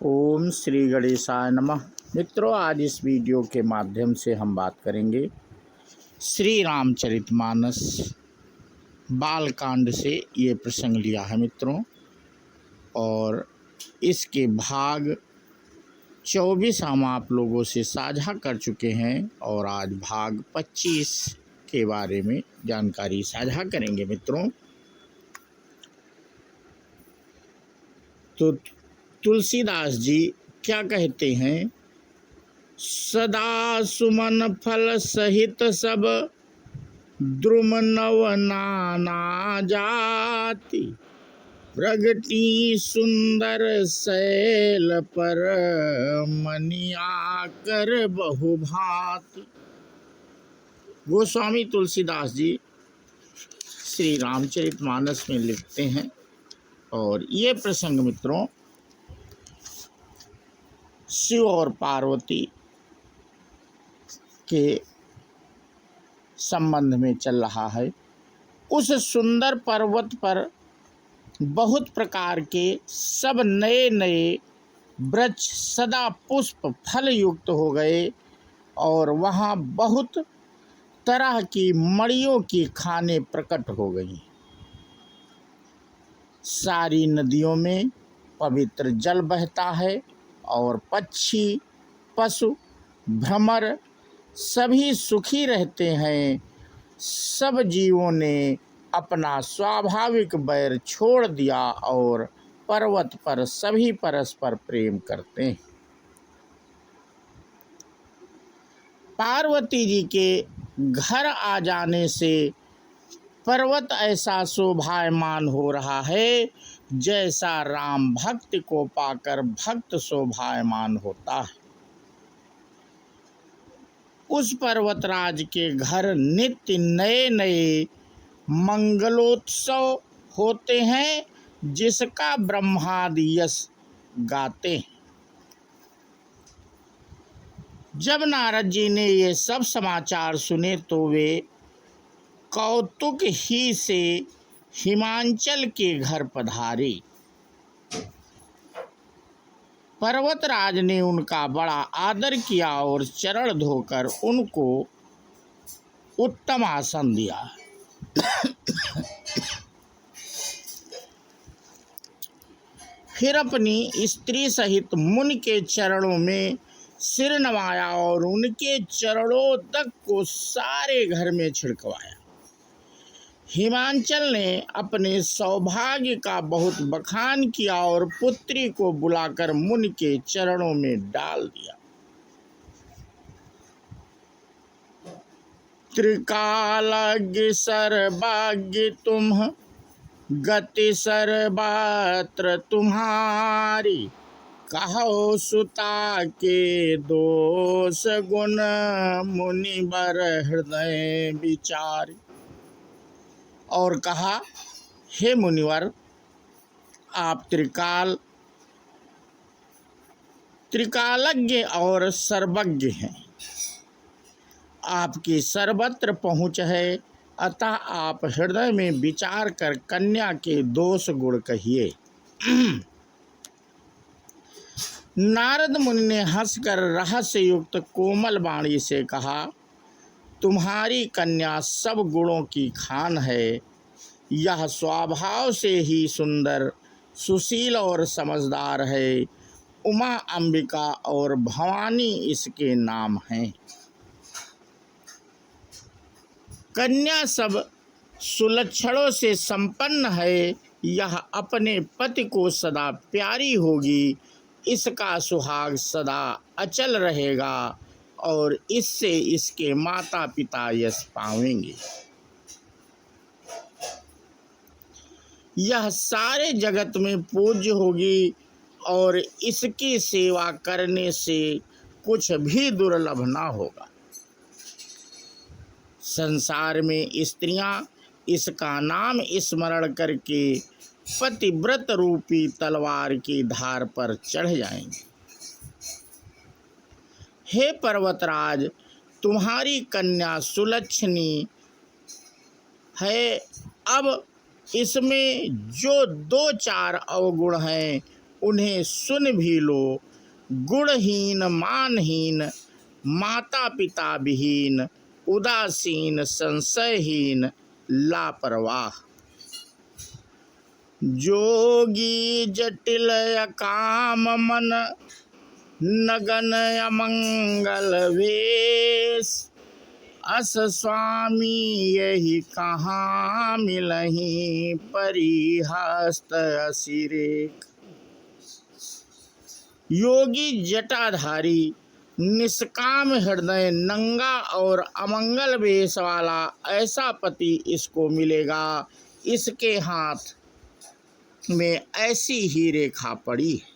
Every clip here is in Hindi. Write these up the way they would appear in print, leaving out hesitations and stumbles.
ओम श्री गणेशाय नमः। मित्रों, आज इस वीडियो के माध्यम से हम बात करेंगे श्री रामचरितमानस बालकांड से। ये प्रसंग लिया है मित्रों, और इसके भाग 24 हम आप लोगों से साझा कर चुके हैं और आज भाग 25 के बारे में जानकारी साझा करेंगे मित्रों। तो तुलसीदास जी क्या कहते हैं? सदा सुमन फल सहित सब द्रुम नव नाना जाति, प्रगति सुंदर शैल पर मनिया कर बहुभांति। गोस्वामी तुलसीदास जी श्री रामचरितमानस में लिखते हैं, और ये प्रसंग मित्रों शिव और पार्वती के संबंध में चल रहा है। उस सुंदर पर्वत पर बहुत प्रकार के सब नए नए वृक्ष सदा पुष्प फल युक्त हो गए, और वहाँ बहुत तरह की मणियों की खानें प्रकट हो गईं। सारी नदियों में पवित्र जल बहता है, और पक्षी पशु भ्रमर सभी सुखी रहते हैं। सब जीवों ने अपना स्वाभाविक बैर छोड़ दिया और पर्वत पर सभी परस्पर प्रेम करते हैं। पार्वती जी के घर आ जाने से पर्वत ऐसा शोभायमान हो रहा है जैसा राम भक्त को पाकर भक्त शोभायमान होता है। उस पर्वतराज के घर नित्य नए नए मंगलोत्सव होते हैं, जिसका ब्रह्मादि यश गाते हैं। जब नारद जी ने ये सब समाचार सुने तो वे कौतुक ही से हिमांचल के घर पधारे। पर्वतराज ने उनका बड़ा आदर किया और चरण धोकर उनको उत्तम आसन दिया। फिर अपनी स्त्री सहित मुनि के चरणों में सिर नवाया और उनके चरणों तक को सारे घर में छिड़कवाया। हिमांचल ने अपने सौभाग्य का बहुत बखान किया और पुत्री को बुलाकर मुनि के चरणों में डाल दिया। त्रिकालज्ञ सर्वज्ञ तुम, गति सर्वत्र तुम्हारी, कहो सुता के दोष गुण, मुनि बर हृदय विचारी। और कहा, हे मुनिवर, आप त्रिकालज्ञ और सर्वज्ञ हैं। आपकी सर्वत्र पहुँच है, अतः आप हृदय में विचार कर कन्या के दोष गुण कहिए। नारद मुनि ने हंसकर रहस्य युक्त कोमल वाणी से कहा, तुम्हारी कन्या सब गुणों की खान है। यह स्वभाव से ही सुंदर, सुशील और समझदार है। उमा, अंबिका और भवानी इसके नाम हैं। कन्या सब सुलक्षणों से संपन्न है। यह अपने पति को सदा प्यारी होगी। इसका सुहाग सदा अचल रहेगा और इससे इसके माता पिता यश पावेंगे। यह सारे जगत में पूज्य होगी और इसकी सेवा करने से कुछ भी दुर्लभ ना होगा। संसार में स्त्रियां इसका नाम स्मरण करके पतिव्रत रूपी तलवार की धार पर चढ़ जाएंगी। हे पर्वतराज, तुम्हारी कन्या सुलक्षणी है। अब इसमें जो 2-4 अवगुण हैं उन्हें सुन भी लो। गुणहीन, मानहीन, माता पिता विहीन, उदासीन, संशयहीन, लापरवाह। जोगी जटिल अकाम मन, नगन अमंगल वेश। अस स्वामी यही कहाँ मिलहीं, परिहस्त असिरेक। योगी जटाधारी, निष्काम हृदय, नंगा और अमंगल वेश वाला ऐसा पति इसको मिलेगा। इसके हाथ में ऐसी ही रेखा पड़ी है।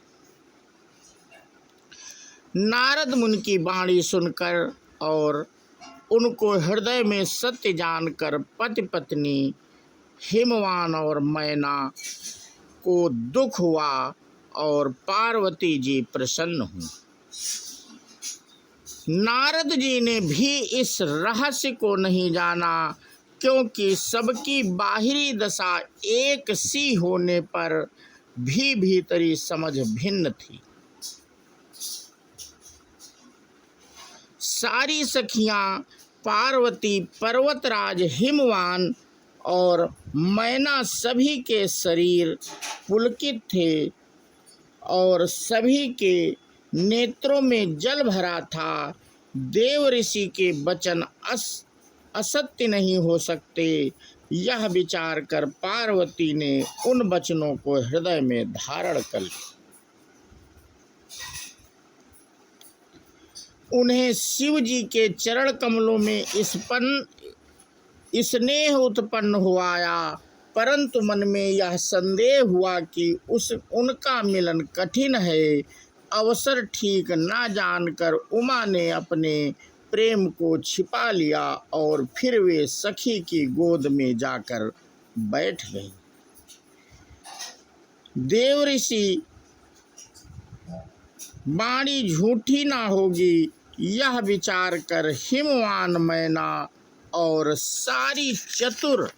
नारद मुनि की वाणी सुनकर और उनको हृदय में सत्य जानकर पति पत्नी हिमवान और मैना को दुख हुआ और पार्वती जी प्रसन्न हुई। नारद जी ने भी इस रहस्य को नहीं जाना, क्योंकि सबकी बाहरी दशा एक सी होने पर भी भीतरी समझ भिन्न थी। सारी सखियां पार्वती, पर्वतराज हिमवान और मैना सभी के शरीर पुलकित थे और सभी के नेत्रों में जल भरा था। देव ऋषि के वचन असत्य नहीं हो सकते, यह विचार कर पार्वती ने उन वचनों को हृदय में धारण कर लिया। उन्हें शिव जी के चरण कमलों में स्नेह उत्पन्न हुआया, परंतु मन में यह संदेह हुआ कि उनका मिलन कठिन है। अवसर ठीक न जानकर उमा ने अपने प्रेम को छिपा लिया और फिर वे सखी की गोद में जाकर बैठ गई। देव ऋषि वाणी झूठी ना होगी, यह विचार कर हिमवान, मैना और सारी चतुर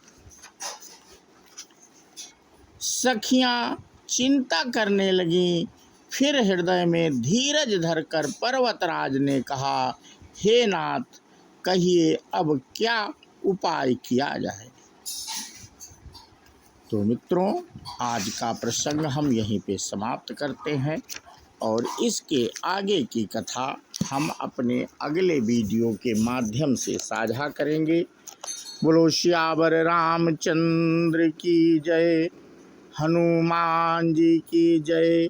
सखियां चिंता करने लगीं। फिर हृदय में धीरज धरकर पर्वतराज ने कहा, हे नाथ, कहिए अब क्या उपाय किया जाए। तो मित्रों, आज का प्रसंग हम यहीं पे समाप्त करते हैं और इसके आगे की कथा हम अपने अगले वीडियो के माध्यम से साझा करेंगे। बोलो सियावर रामचंद्र की जय, हनुमान जी की जय।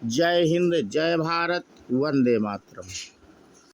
जय हिंद, जय भारत, वंदे मातरम।